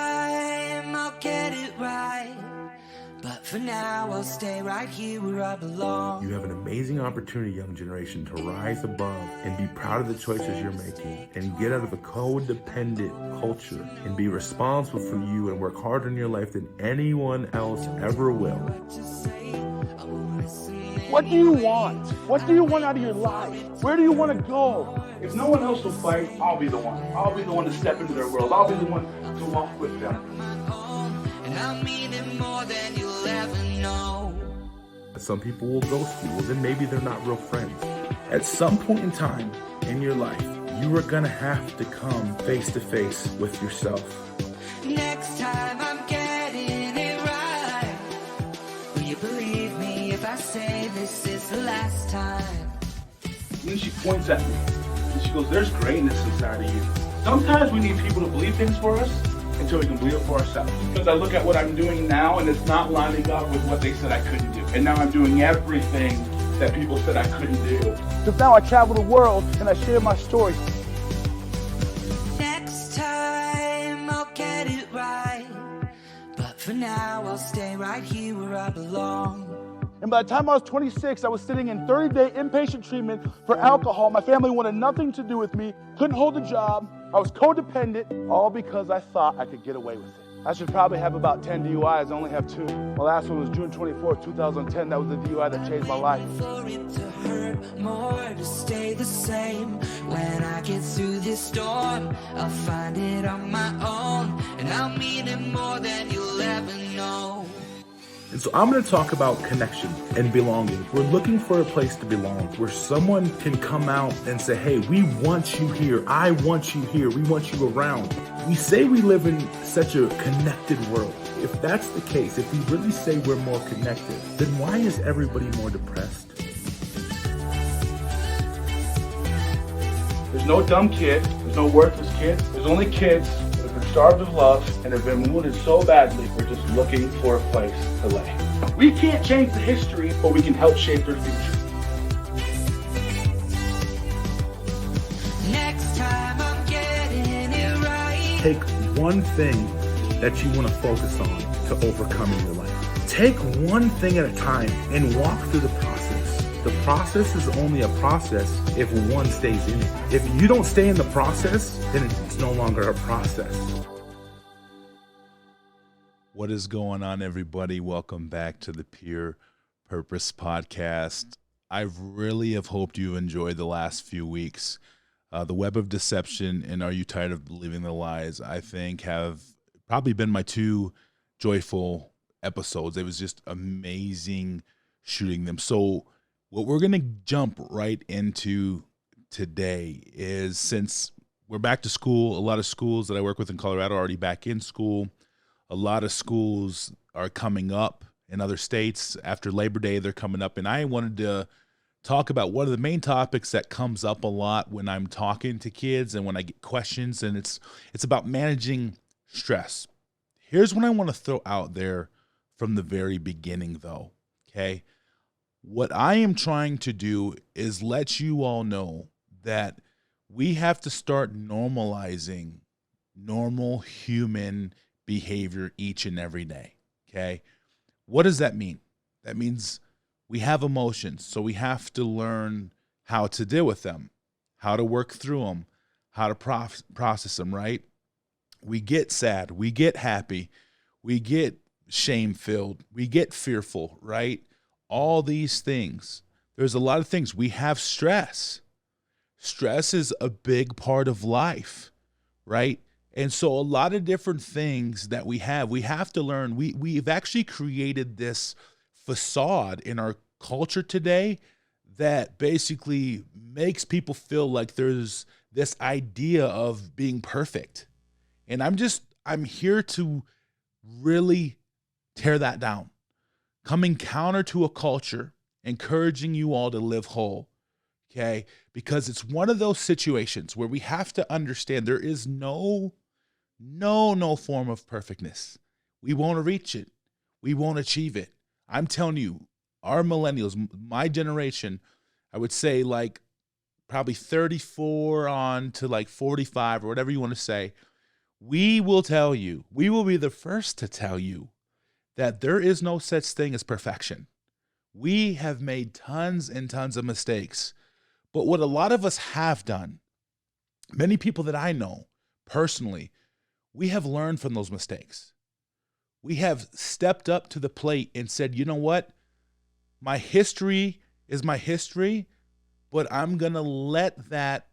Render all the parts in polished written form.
time I'll get it right, but for now I'll stay right here where I belong. You have an amazing opportunity, young generation, to rise above and be proud of the choices you're making and get out of a codependent culture and be responsible for you and work harder in your life than anyone else ever will. What do you want? What do you want out of your life? Where do you want to go? If no one else will fight, I'll be the one. I'll be the one to step into their world. I'll be the one to walk with them. And I mean it more than you'll ever know. Some people will ghost you. Well, then maybe they're not real friends. At some point in time in your life, you are going to have to come face to face with yourself. Next time I'm getting it right. Will you believe me if I say this is the last time? And then she points at me and she goes, there's greatness inside of you. Sometimes we need people to believe things for us until we can believe it for ourselves. Because I look at what I'm doing now and it's not lining up with what they said I couldn't do. And now I'm doing everything that people said I couldn't do. Because now I travel the world and I share my story. Next time I'll get it right, but for now I'll stay right here where I belong. And by the time I was 26, I was sitting in 30-day inpatient treatment for alcohol. My family wanted nothing to do with me, couldn't hold a job. I was codependent, all because I thought I could get away with it. I should probably have about 10 DUIs, I only have 2. My last one was June 24th, 2010. That was the DUI that changed my life. For it to hurt more, to stay the same. When I get through this storm, I'll find it on my own. And I'll mean it more than you'll ever know. And so I'm going to talk about connection and belonging. We're looking for a place to belong where someone can come out and say, hey, we want you here. I want you here. We want you around. We say we live in such a connected world. If that's the case, if we really say we're more connected, then why is everybody more depressed? There's no dumb kid, there's no worthless kid. There's only kids that have been starved of love and have been wounded so badly, we're just looking for a place to lay. We can't change the history, but we can help shape their future. Next time I'm getting it right. Take one thing that you want to focus on to overcome in your life. Take one thing at a time and walk through the process. The process is only a process if one stays in it. If you don't stay in the process, then it's no longer a process. What is going on, everybody? Welcome back to the Pure Purpose Podcast. I really have hoped you enjoyed the last few weeks. The Web of Deception and Are You Tired of Believing the Lies, I think, have probably been my 2 joyful episodes. It was just amazing shooting them. So what we're going to jump right into today is, since we're back to school, a lot of schools that I work with in Colorado are already back in school. A lot of schools are coming up in other states. After Labor Day, they're coming up. And I wanted to talk about one of the main topics that comes up a lot when I'm talking to kids and when I get questions, and it's about managing stress. Here's what I want to throw out there from the very beginning, though, okay? What I am trying to do is let you all know that we have to start normalizing normal human behavior each and every day, okay? What does that mean? That means we have emotions, so we have to learn how to deal with them, how to work through them, how to process them, right? We get sad, we get happy, we get shame-filled, we get fearful, right? All these things. There's a lot of things. We have stress. Stress is a big part of life, right? And so a lot of different things that we have to learn. We've actually created this facade in our culture today that basically makes people feel like there's this idea of being perfect. And I'm here to really tear that down. Coming counter to a culture, encouraging you all to live whole, okay? Because it's one of those situations where we have to understand there is no form of perfectness. We won't reach it. We won't achieve it. I'm telling you, our millennials, my generation, I would say like probably 34 on to like 45 or whatever you want to say, we will tell you, we will be the first to tell you that there is no such thing as perfection. We have made tons and tons of mistakes. But what a lot of us have done, many people that I know personally, we have learned from those mistakes. We have stepped up to the plate and said, you know what? My history is my history, but I'm going to let that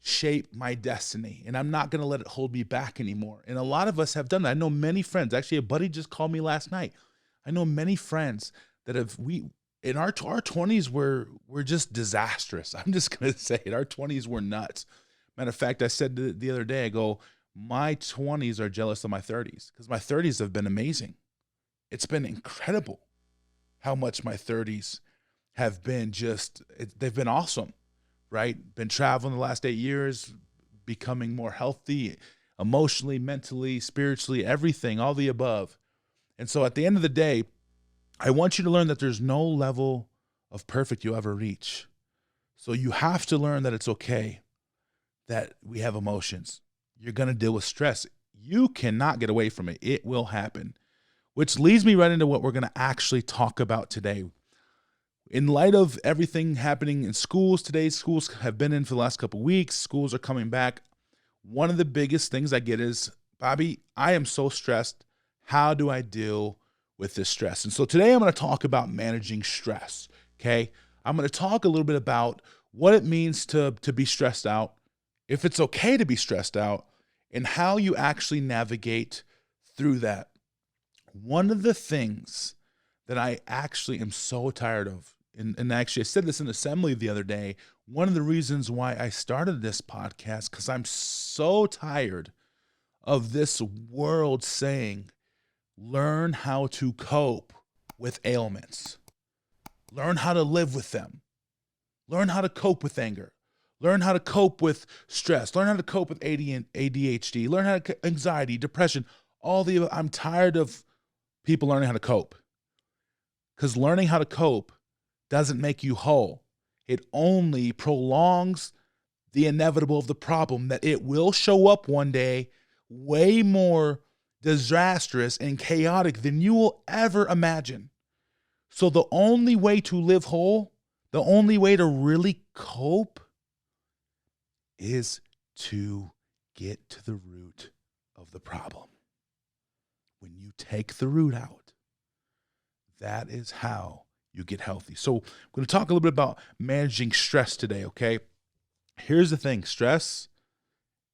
shape my destiny, and I'm not going to let it hold me back anymore. And a lot of us have done that. I know many friends. Actually, a buddy just called me last night. I know many friends that have in our 20s were just disastrous. I'm just going to say it. Our 20s were nuts. Matter of fact, I said the other day, I go, my 20s are jealous of my 30s because my 30s have been amazing. It's been incredible how much my 30s have been they've been awesome, right? Been traveling the last 8 years, becoming more healthy, emotionally, mentally, spiritually, everything, all the above. And so at the end of the day, I want you to learn that there's no level of perfect you'll ever reach. So you have to learn that it's okay that we have emotions. You're going to deal with stress. You cannot get away from it. It will happen, which leads me right into what we're going to actually talk about today. In light of everything happening in schools today, schools have been in for the last couple of weeks. Schools are coming back. One of the biggest things I get is, Bobby, I am so stressed. How do I deal with this stress? And so today I'm going to talk about managing stress, okay? I'm going to talk a little bit about what it means to be stressed out, if it's okay to be stressed out, and how you actually navigate through that. One of the things that I actually am so tired of, and actually I said this in assembly the other day, one of the reasons why I started this podcast, because I'm so tired of this world saying, learn how to cope with ailments. Learn how to live with them. Learn how to cope with anger. Learn how to cope with stress. Learn how to cope with ADHD. Learn how to anxiety, depression, I'm tired of people learning how to cope. Because learning how to cope doesn't make you whole. It only prolongs the inevitable of the problem, that it will show up one day way more disastrous and chaotic than you will ever imagine. So the only way to live whole, the only way to really cope, is to get to the root of the problem. When you take the root out, that is how you get healthy. So I'm going to talk a little bit about managing stress today, okay? Here's the thing. Stress,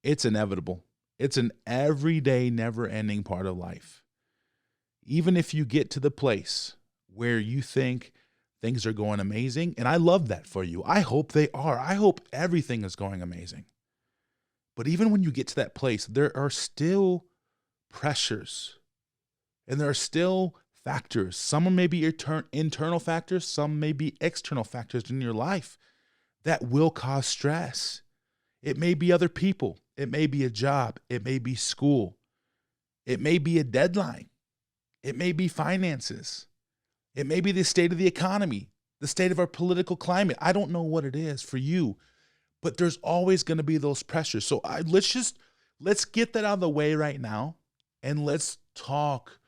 it's inevitable. It's an everyday, never-ending part of life. Even if you get to the place where you think things are going amazing, and I love that for you. I hope they are. I hope everything is going amazing. But even when you get to that place, there are still pressures, and there are still factors. Some may be internal factors, some may be external factors in your life that will cause stress. It may be other people. It may be a job. It may be school. It may be a deadline. It may be finances. It may be the state of the economy, the state of our political climate. I don't know what it is for you, but there's always going to be those pressures. So let's get that out of the way right now, and let's talk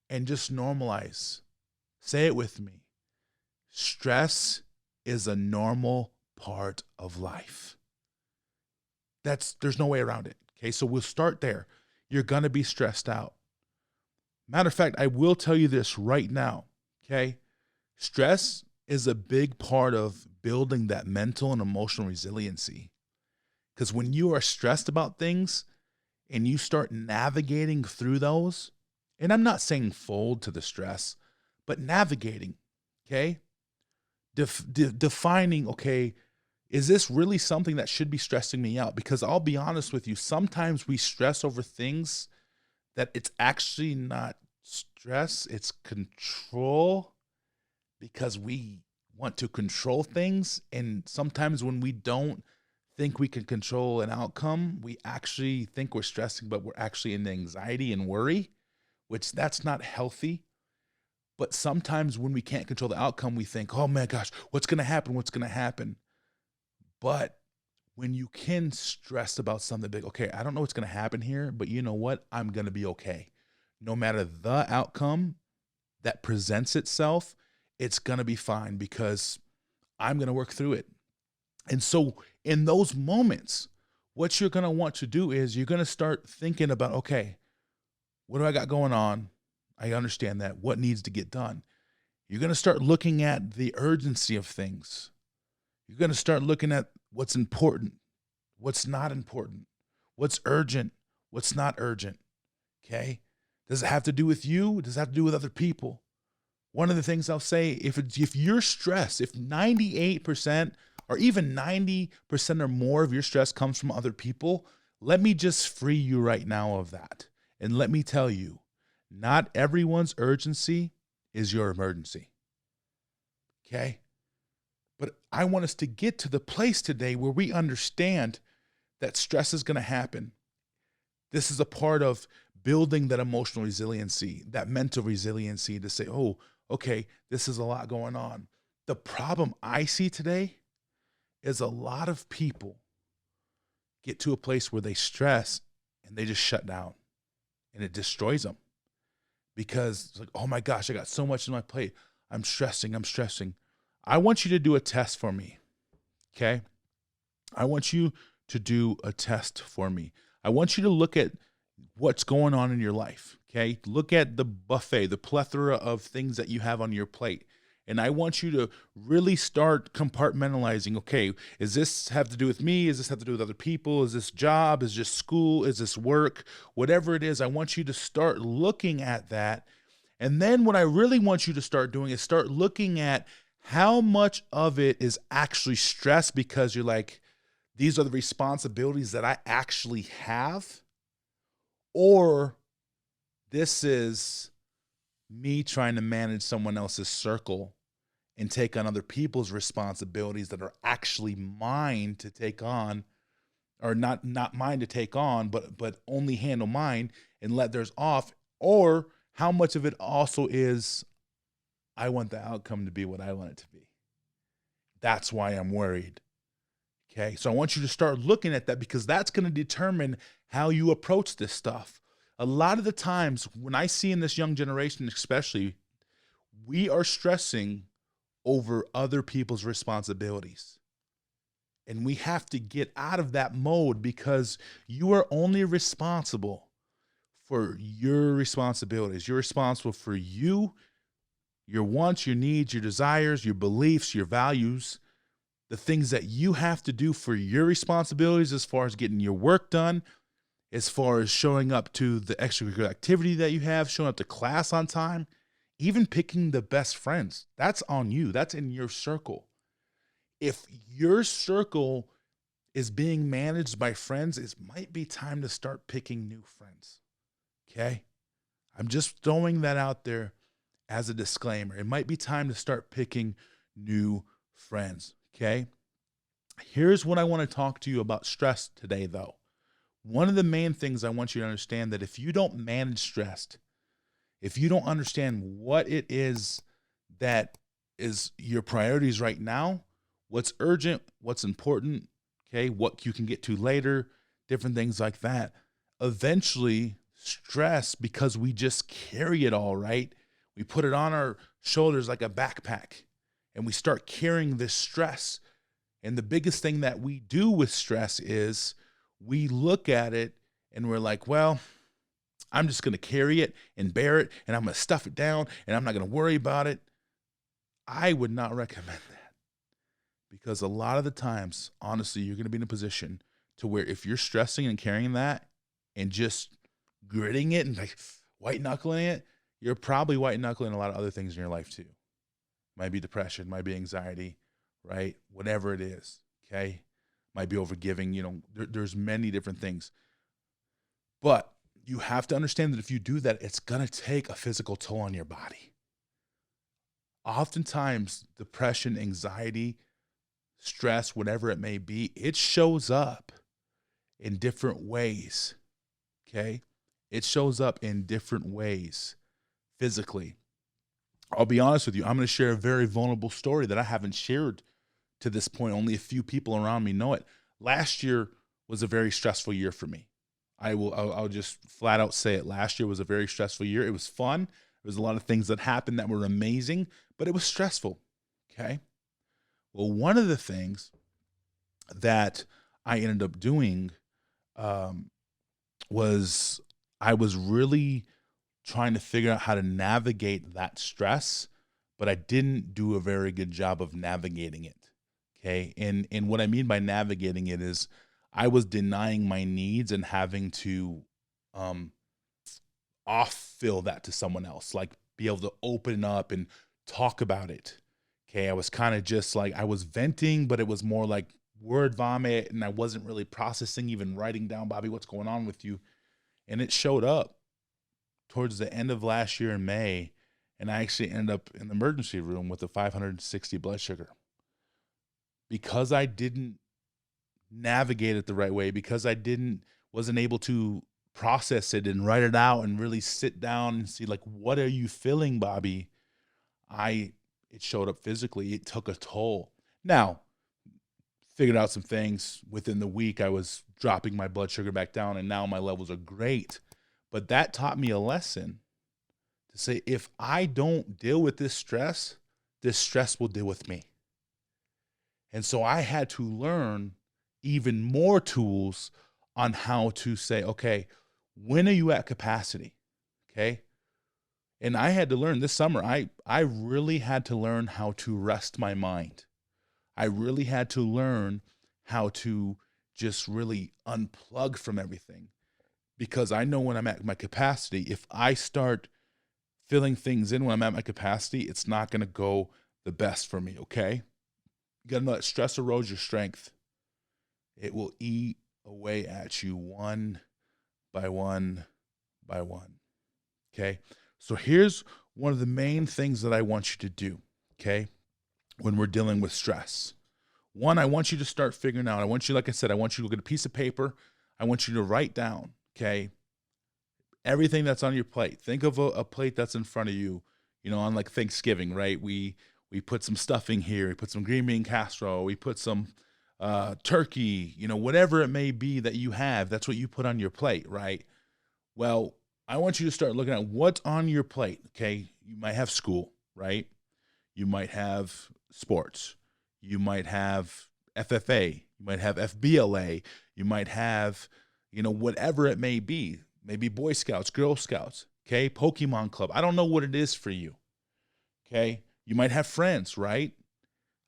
and just normalize. Say it with me. Stress is a normal part of life. There's no way around it. Okay, so we'll start there. You're going to be stressed out. Matter of fact, I will tell you this right now. Okay, stress is a big part of building that mental and emotional resiliency. Because when you are stressed about things and you start navigating through those, and I'm not saying fold to the stress, but navigating, okay? Defining, okay, is this really something that should be stressing me out? Because I'll be honest with you, sometimes we stress over things that it's actually not stress, it's control, because we want to control things. And sometimes when we don't think we can control an outcome, we actually think we're stressing, but we're actually in anxiety and worry, which that's not healthy. But sometimes when we can't control the outcome, we think, oh my gosh, what's going to happen? What's going to happen? But when you can stress about something big. Okay, I don't know what's going to happen here, but you know what? I'm going to be okay. No matter the outcome that presents itself, it's going to be fine because I'm going to work through it. And so in those moments, what you're going to want to do is you're going to start thinking about, okay, what do I got going on? I understand that. What needs to get done? You're going to start looking at the urgency of things. You're going to start looking at what's important, what's not important, what's urgent, what's not urgent. Okay? Does it have to do with you? Does it have to do with other people? One of the things I'll say, if you're stressed, if 98% or even 90% or more of your stress comes from other people, let me just free you right now of that. And let me tell you, not everyone's urgency is your emergency. Okay? But I want us to get to the place today where we understand that stress is going to happen. This is a part of building that emotional resiliency, that mental resiliency to say, oh, okay, this is a lot going on. The problem I see today is a lot of people get to a place where they stress and they just shut down and it destroys them because it's like, oh my gosh, I got so much on my plate. I'm stressing. I want you to do a test for me. Okay. I want you to do a test for me. I want you to look at what's going on in your life. Okay. Look at the buffet, the plethora of things that you have on your plate. And I want you to really start compartmentalizing. Okay, does this have to do with me? Does this have to do with other people? Is this job? Is this school? Is this work? Whatever it is, I want you to start looking at that. And then what I really want you to start doing is start looking at how much of it is actually stress because you're like, these are the responsibilities that I actually have, or this is me trying to manage someone else's circle and take on other people's responsibilities that are actually mine to take on, or not mine to take on, but only handle mine and let theirs off. Or how much of it also is, I want the outcome to be what I want it to be. That's why I'm worried. Okay, so I want you to start looking at that because that's going to determine how you approach this stuff. A lot of the times when I see in this young generation, especially, we are stressing over other people's responsibilities. And we have to get out of that mode because you are only responsible for your responsibilities. You're responsible for you, your wants, your needs, your desires, your beliefs, your values, the things that you have to do for your responsibilities as far as getting your work done, as far as showing up to the extracurricular activity that you have, showing up to class on time, even picking the best friends. That's on you. That's in your circle. If your circle is being managed by friends, it might be time to start picking new friends. Okay? I'm just throwing that out there as a disclaimer. It might be time to start picking new friends. Okay? Here's what I want to talk to you about stress today, though. One of the main things I want you to understand that if you don't manage stress, if you don't understand what it is that is your priorities right now, what's urgent, what's important, okay, what you can get to later, different things like that, eventually stress, because we just carry it all, right? We put it on our shoulders like a backpack and we start carrying this stress. And the biggest thing that we do with stress is we look at it and we're like, well, I'm just going to carry it and bear it, and I'm going to stuff it down, and I'm not going to worry about it. I would not recommend that because a lot of the times, honestly, you're going to be in a position to where if you're stressing and carrying that and just gritting it and like white knuckling it, you're probably white knuckling a lot of other things in your life too. Might be depression, might be anxiety, right? Whatever it is, okay? Might be overgiving, there's many different things. But you have to understand that if you do that, it's going to take a physical toll on your body. Oftentimes, depression, anxiety, stress, whatever it may be, it shows up in different ways, okay? It shows up in different ways physically. I'll be honest with you. I'm going to share a very vulnerable story that I haven't shared to this point. Only a few people around me know it. last year was a very stressful year for me. I'll just flat out say it. Last year was a very stressful year. It was fun. There was a lot of things that happened that were amazing, but it was stressful. Okay. Well, one of the things that I ended up doing was I was really trying to figure out how to navigate that stress, but I didn't do a very good job of navigating it. Okay. And what I mean by navigating it is I was denying my needs and having to off fill that to someone else, like be able to open up and talk about it. Okay. I was kind of just like, I was venting, but it was more like word vomit, and I wasn't really processing, even writing down, Bobby, what's going on with you. And it showed up towards the end of last year in May, and I actually ended up in the emergency room with a 560 blood sugar because I didn't navigate it the right way, because I wasn't able to process it and write it out and really sit down and see, like, what are you feeling, Bobby? It showed up physically. It took a toll. Now, figured out some things within the week. I was dropping my blood sugar back down, and now my levels are great. But that taught me a lesson to say, if I don't deal with this stress will deal with me. And so I had to learn even more tools on how to say, okay, when are you at capacity? Okay. And I had to learn this summer, I really had to learn how to rest my mind. I really had to learn how to just really unplug from everything, because I know when I'm at my capacity, if I start filling things in when I'm at my capacity, it's not going to go the best for me. Okay. You got to know that stress erodes your strength. It will eat away at you one by one by one. Okay. So here's one of the main things that I want you to do. Okay. When we're dealing with stress. One, I want you to start figuring out, like I said, I want you to get a piece of paper. I want you to write down, okay, everything that's on your plate. Think of a plate that's in front of you, on like Thanksgiving, right? We put some stuffing here. We put some green bean casserole. We put some turkey, whatever it may be that you have. That's what you put on your plate, right? Well, I want you to start looking at what's on your plate, okay? You might have school, right? You might have sports. You might have FFA. You might have FBLA. You might have, whatever it may be. Maybe Boy Scouts, Girl Scouts, okay? Pokemon Club. I don't know what it is for you, okay? You might have friends, right?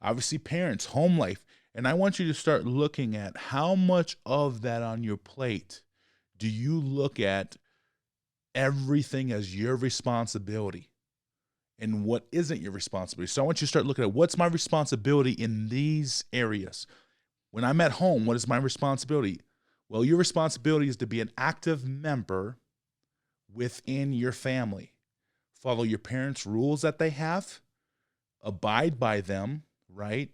Obviously parents, home life. And I want you to start looking at how much of that on your plate do you look at everything as your responsibility and what isn't your responsibility. So I want you to start looking at what's my responsibility in these areas. When I'm at home, what is my responsibility? Well, your responsibility is to be an active member within your family. Follow your parents' rules that they have, abide by them, right?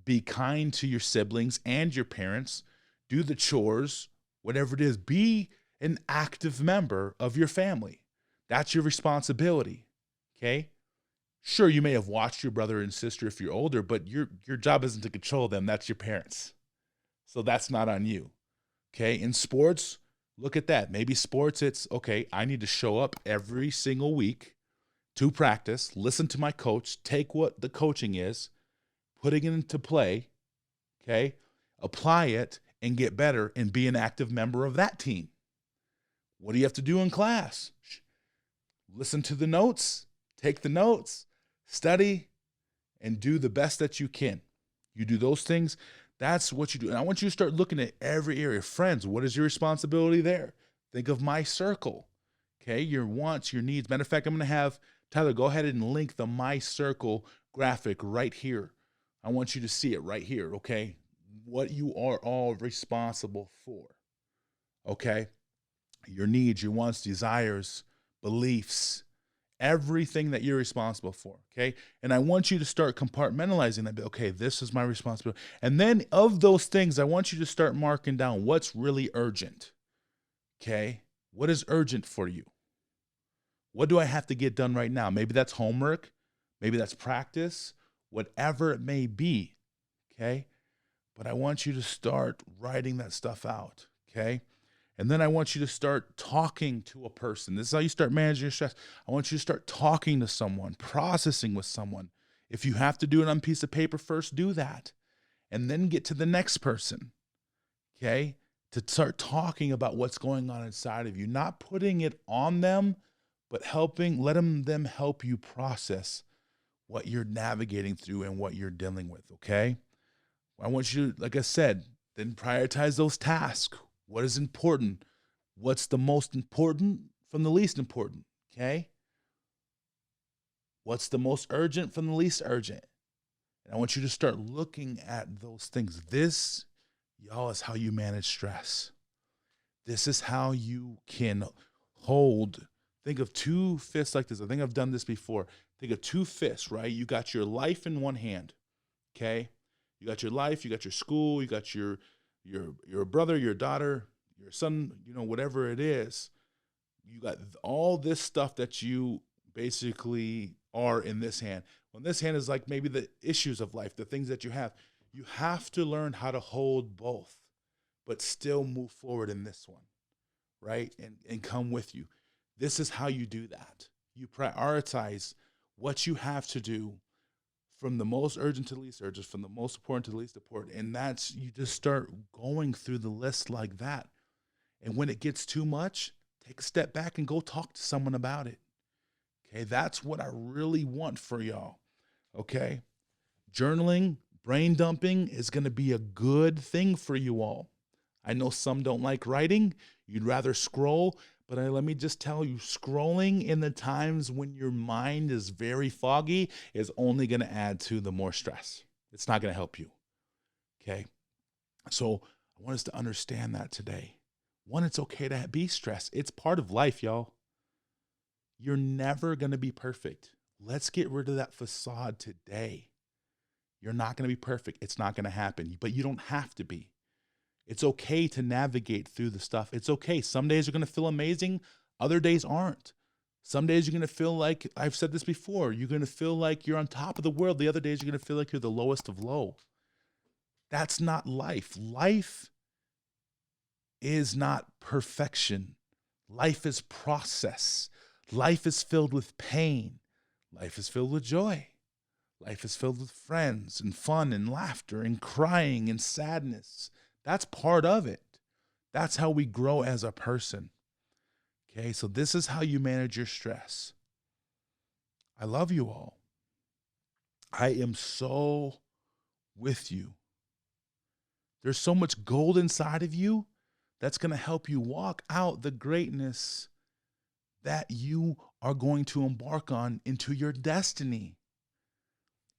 Be kind to your siblings and your parents, do the chores, whatever it is. Be an active member of your family. That's your responsibility, okay? Sure, you may have watched your brother and sister if you're older, but your job isn't to control them. That's your parents. So that's not on you, okay? In sports, look at that. Maybe sports, it's, okay, I need to show up every single week to practice, listen to my coach, take what the coaching is, putting it into play, okay? Apply it and get better and be an active member of that team. What do you have to do in class? Listen to the notes, take the notes, study, and do the best that you can. You do those things, that's what you do. And I want you to start looking at every area. Friends, what is your responsibility there? Think of my circle, okay? Your wants, your needs. Matter of fact, I'm going to have Tyler go ahead and link the My Circle graphic right here. I want you to see it right here, okay? What you are all responsible for, okay? Your needs, your wants, desires, beliefs, everything that you're responsible for, okay? And I want you to start compartmentalizing that. Okay, this is my responsibility. And then of those things, I want you to start marking down what's really urgent, okay? What is urgent for you? What do I have to get done right now? Maybe that's homework. Maybe that's practice, whatever it may be, okay? but I want you to start writing that stuff out, okay? And then I want you to start talking to a person. This is how you start managing your stress. I want you to start talking to someone, processing with someone. If you have to do it on a piece of paper first, do that. And then get to the next person, okay? To start talking about what's going on inside of you, not putting it on them, but letting them help you process what you're navigating through and what you're dealing with, okay? I want you to, like I said, then prioritize those tasks. What is important? What's the most important from the least important, okay? What's the most urgent from the least urgent? And I want you to start looking at those things. This, y'all, is how you manage stress. This is how you can think of two fists like this. I think I've done this before. Think of two fists, right? You got your life in one hand, okay? You got your life, you got your school, you got your brother, your daughter, your son, whatever it is. You got all this stuff that you basically are in this hand. Well, this hand is like maybe the issues of life, the things that you have. You have to learn how to hold both, but still move forward in this one, right? And come with you. This is how you do that. You prioritize what you have to do from the most urgent to the least urgent, from the most important to the least important. And you just start going through the list like that. And when it gets too much, take a step back and go talk to someone about it. Okay, that's what I really want for y'all. Okay, journaling, brain dumping is going to be a good thing for you all. I know some don't like writing. You'd rather scroll. But let me just tell you, scrolling in the times when your mind is very foggy is only going to add to the more stress. It's not going to help you, okay? So I want us to understand that today. One, it's okay to be stressed. It's part of life, y'all. You're never going to be perfect. Let's get rid of that facade today. You're not going to be perfect. It's not going to happen, but you don't have to be. It's okay to navigate through the stuff. It's okay. Some days are going to feel amazing. Other days aren't. Some days you're going to feel like, I've said this before, you're going to feel like you're on top of the world. The other days you're going to feel like you're the lowest of low. That's not life. Life is not perfection. Life is process. Life is filled with pain. Life is filled with joy. Life is filled with friends and fun and laughter and crying and sadness. That's part of it. That's how we grow as a person. Okay, so this is how you manage your stress. I love you all. I am so with you. There's so much gold inside of you that's going to help you walk out the greatness that you are going to embark on into your destiny.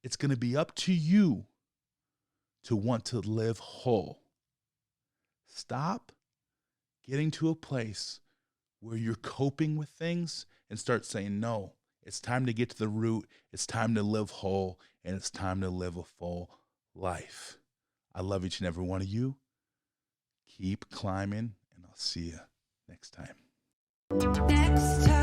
It's going to be up to you to want to live whole. Stop getting to a place where you're coping with things and start saying, no, it's time to get to the root. It's time to live whole, and it's time to live a full life. I love each and every one of you. Keep climbing, and I'll see you next time. Next time.